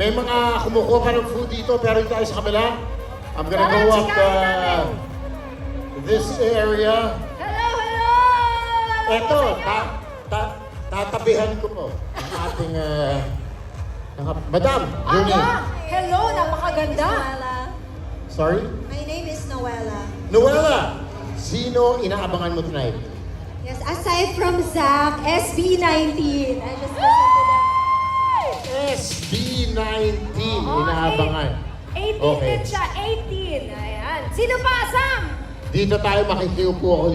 May mga kumukuha pa ng food dito, pero hindi tayo sa kabila. I'm gonna go up this area. Hello, hello! Eto, tatabihan ko po ang ating, Madam, your name. Hello, napakaganda. Sorry? My name is Noella. Noella, sino inaabangan mo tonight? Yes, aside from Zach, SB19. I just listened to that. SB19, inaabangan. 18 Okay. din siya, 18. Ayan. Sino pa, Sam? Dito tayo makikiupo ako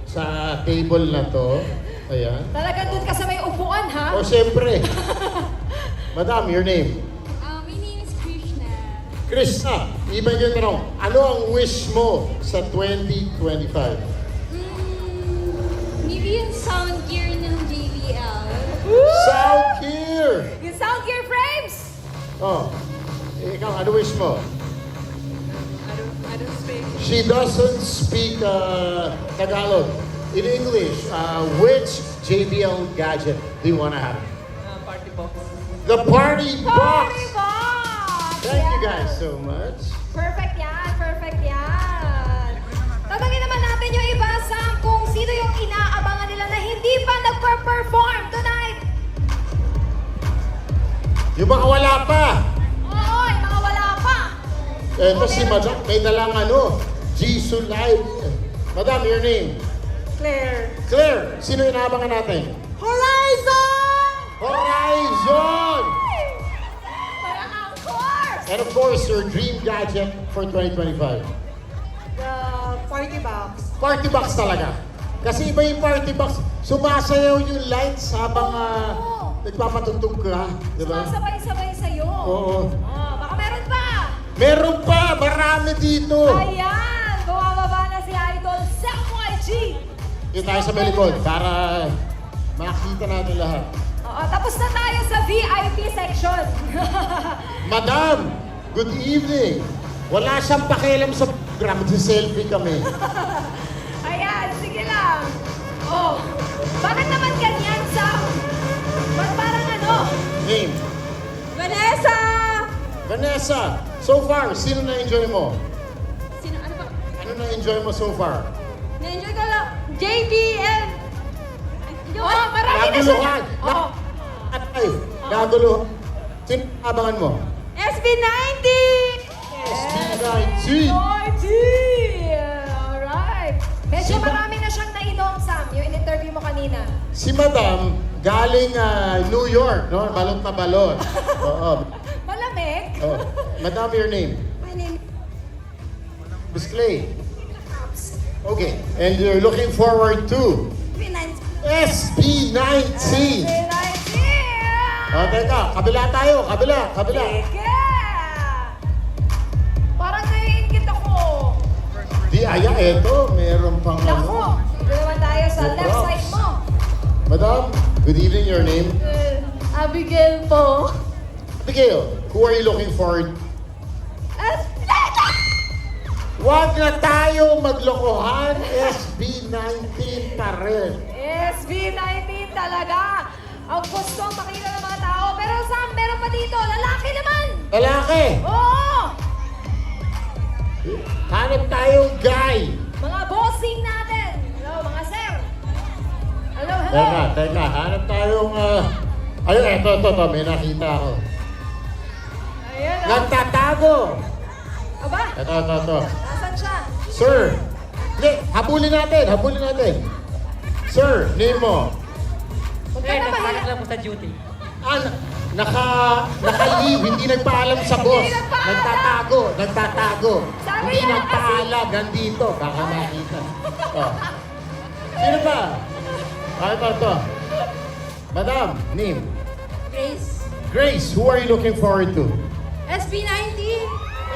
sa table na to. Ayan. Talagang doon ka sa may upuan, ha? O, siyempre. Madam, your name? My name is Krishna. Krishna, iba yung tanong. Ano ang wish mo sa 2025? Maybe yung sound gear ng JBL. Sound gear! Yung sound gear frames? Oh, ikaw, ano wish mo? I don't speak. She doesn't speak Tagalog. In English, which JBL gadget do you want to have? Party box. The party box! Party box! Thank you Yan. guys so much. Perfect yan, perfect yan. Tatangin naman natin yung iba, Sam, kung sino yung inaabangan nila na hindi pa nagpa-perform tonight. Yung mga wala pa. Oo, yung mga wala pa. Ito si Madam, may dalang Jisoo Live. Madam, your name? Claire. Claire, sino inaabangan natin? Horizon! Horizon! Parang of course! And of course, your dream gadget for 2025. The party box. Party box talaga. Kasi iba yung party box. Sumasayaw yung lights habang nagpapatugtog ka. Di ba? Sumasabay-sabay sa'yo. Oo. Baka meron pa. Meron pa! Marami dito! Ayan! Bumababa na si Idol Sam YG. Dito tayo sa may likod para makita natin lahat. Oo, tapos na tayo sa VIP section. Madam, good evening. Wala siyang pakialam sa program. Selfie kami. Ayan, sige lang. Oh, bakit naman ganyan, Sam? Ba't parang ano? Name? Vanessa! Vanessa, so far, sino na-enjoy mo? Ano ba? Ano na-enjoy mo so far? Na-enjoy ko lang. JBL. Oh, marami na siya. Naguluhan. Oo. Atay, naguluhan. Sino abangan mo? SB19. SB19. YG! Alright. Medyo marami na siyang nainom, Sam, yung in-interview mo kanina. Si Madam, galing New York, no? Balot na balot. Oo. Malamig. Oh. Madam, your name? My name Miss Clay. Okay, and you're looking forward to is SB19. Oh, teka, kabila tayo, kabila. Sige! Parang naiingit ako. Di aya, eto, meron pang Naku, dito naman tayo sa No left props. side mo. Madam, good evening, your name? Abigail po. Abigail, who are you looking forward? Espleta! Huwag na tayo maglokohan, SB19 pa rin. SB19 talaga. Ang gustong makita ng mga tao. Pero Sam, meron pa dito. Lalaki naman. Lalaki, Oo! hanap tayong guy. Mga bossing natin. Hello, mga sir. Hello, hello. Teka, hanap tayong, ayun, eto, may nakita ako. Ayan, oh. Nagtatago. Aba, Ito. nasan siya? Sir, hindi, habulin natin. Sir, name mo. Huwag ka na Nagpapalag mahiya. lang po sa duty. Naka-leave, hindi nagpaalam sa boss. Hindi nagpaalam. Nagtatago. Sabi Hindi niya nagpaalam, nandito, baka makita. Oh. Sino ba? Ito. Madam, name. Grace. Grace, who are you looking forward to? SB19.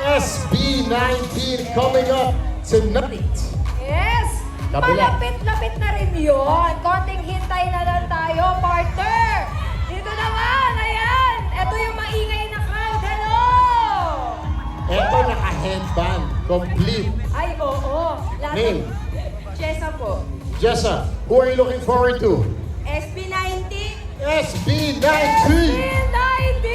SB19 coming up tonight. Yes! Kabila. Malapit-lapit na rin yun. Konting hintay na lang tayo, partner. Dito naman, ayan. Ito yung maingay na crowd. Hello! Eto, naka-headband. Complete. Ay, oo. Lahat Name. Jessa po. Jessa, who are you looking forward to? SB19. SB19! SB19!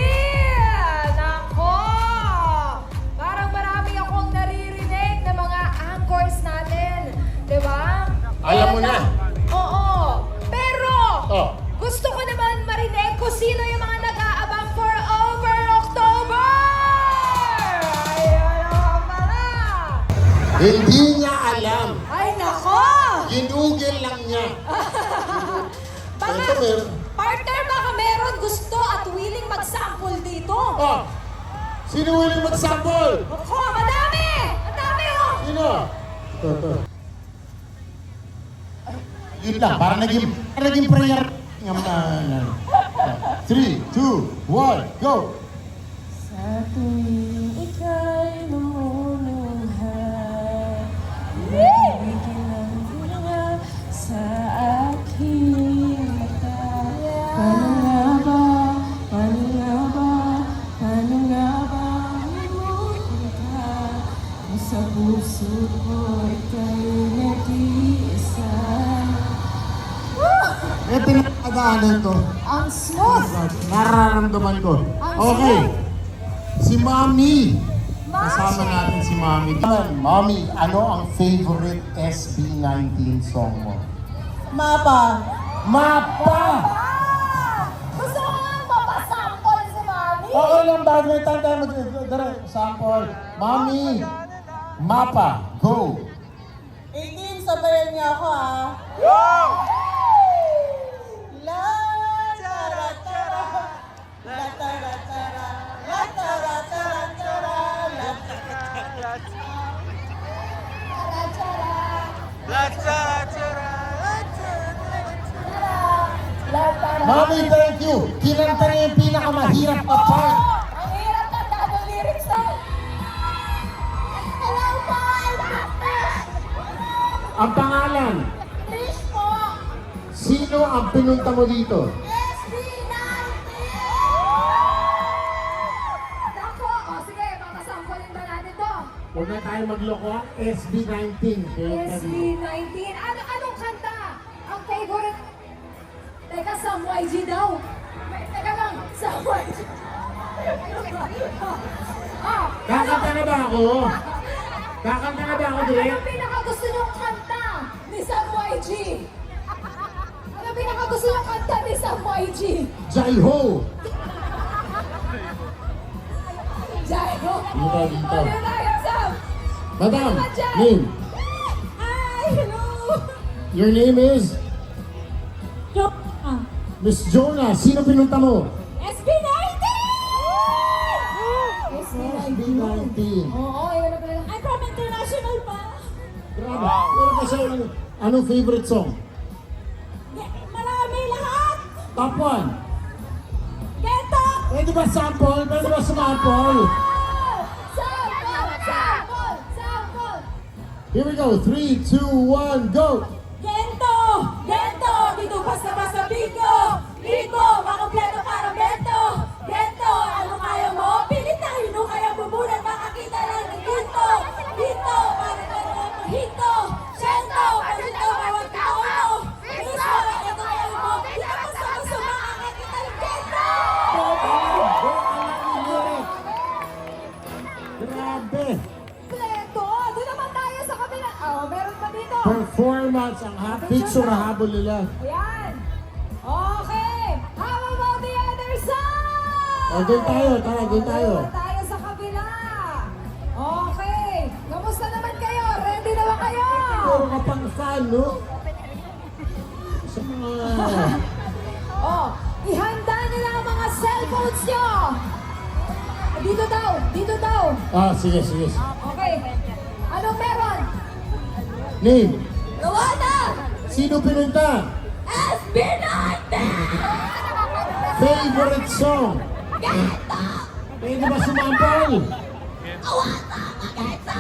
Hindi niya alam. Ay, nako! Ginugel lang niya. Baka, Ito meron. partner, baka meron gusto at willing mag-sample dito. Oh! Sino willing mag-sample? Nako, madami! Ang dami, oh! Sino? Ito. Yun lang, parang naging prayer. 3, 2, 1, go! Sa tuwing ika'y namumuhay, nabibigyan ng bunga sa aking mata. Paano nga ba imutin ka? Kung sa puso ko ika'y nag-iisa. Eh, pinakadaanan ko. Ang smooth! Nararamdaman ko. Okay. Si Mami. Kasama Mami! natin si Mami. Mami, ano ang favorite SB19 song mo? Mapa! Mapa! Gusto ko nga mapasample si Mami! Okay lang, bago may tanda sample. Mami, Mapa, go! 18, sabayan niya ako ah. La tara tara, la tara tara, la tara tara tara, la tara Mami, thank you! Kinanta niya yung pinakamahirap na part. Ang hirap tanda ng lyrics to! Hello po! Ang pangalan, Trish po! sino ang pinunta mo dito? SB19! Nako! O sige, papasampolin ba natin to? Huwag na tayo magloko, SB19. SB19. Anong kanta? Ang favorite? Teka, Sam YG daw. Teka lang, Sam YG. Kakanta na ba ako? Kakanta na ba ako, Direk? Anong pinakagusto niyong kanta ni Sam YG? Anong pinakagusto niyong kanta ni Sam YG? Jai-ho! Jaiho! Dito, dito. O, dito tayo, Sam! Madam, Ano ba dyan? name. Hi! Hello! Your name is? Miss Jonah. Sino pinunta mo? SB19! SB19. Oo, yun na pala. I'm from international pa. Grabe. Pero kasi anong favorite song? Marami lahat! Top 1. Gento! Pwede ba sample? Pwede ba sample? Sample! Sample! Sample! Here we go. 3, 2, 1, go! Gento! Gento! Dito basta-basta bingo! Bingo! Makompleto para bento! Gento! Ano kaya mo? Pilit na hino kaya bumulan makakita lang ng ginto! Ginto! Para ka naman mahito! Gento! Pagito bawat kaulo! Mismo! Ito kaya mo! Dito basta-basta makakita ng gento! Grabe. Kompleto! Doon naman tayo sa kabila. Oh, meron pa dito. Performance. Ang picture na habol nila. Ayan. Okay. How about the other side? O, doon tayo. Tara, doon tayo. Doon tayo sa kabila. Okay. Kamusta naman kayo? Ready na ba kayo? Puro ka pang fan, no? Sa mga... Oh, ihanda nyo lang ang mga cellphones nyo. Dito daw. Dito daw. Ah, sige, sige. Okay. Anong meron? Name. Luwana! Sino pinunta? SB19! Favorite song? Geta! Pwede ba sumample? Awata! Geta!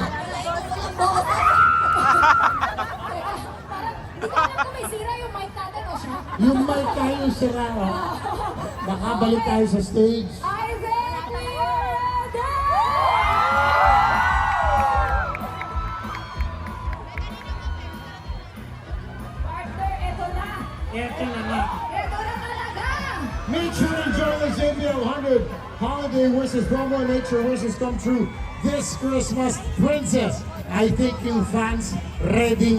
Di ko alam kung may sira yung mic natin o siya. Yung mic tayo sira. Oh. Nakabalik tayo sa stage. Are they ready? Partner, eto na. Eto na nga. Eto na talaga. Make sure to enjoy the JBL 100 Holiday Wishes Promo Nature Wishes Come True this Christmas. Princess, I think you fans ready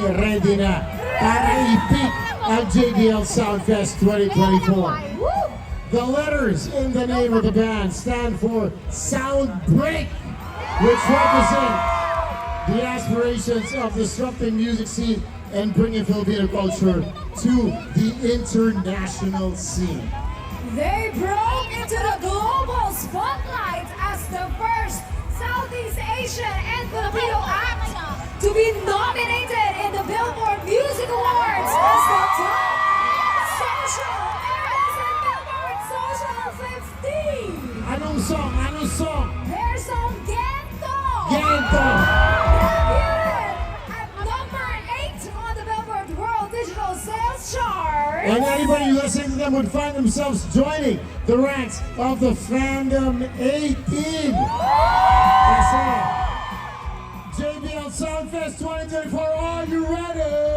na para i-peak ang JBL Soundfest 2024. Woo! The letters in the name of the band stand for Sound Break, which represent the aspirations of disrupting music scene and bringing Filipino culture to the international scene. They broke into the global spotlight as the first Southeast Asian and Filipino act to be nominated in the Billboard Music Awards as the top social artist in Billboard Social 50. Anong song? Anong song? Their song Gento Gento! debuted at number 8 on the Billboard World Digital Sales Chart. And anybody listening to them would find themselves joining the ranks of the Fandom 18. That's it. JBL Soundfest 2024, are you ready?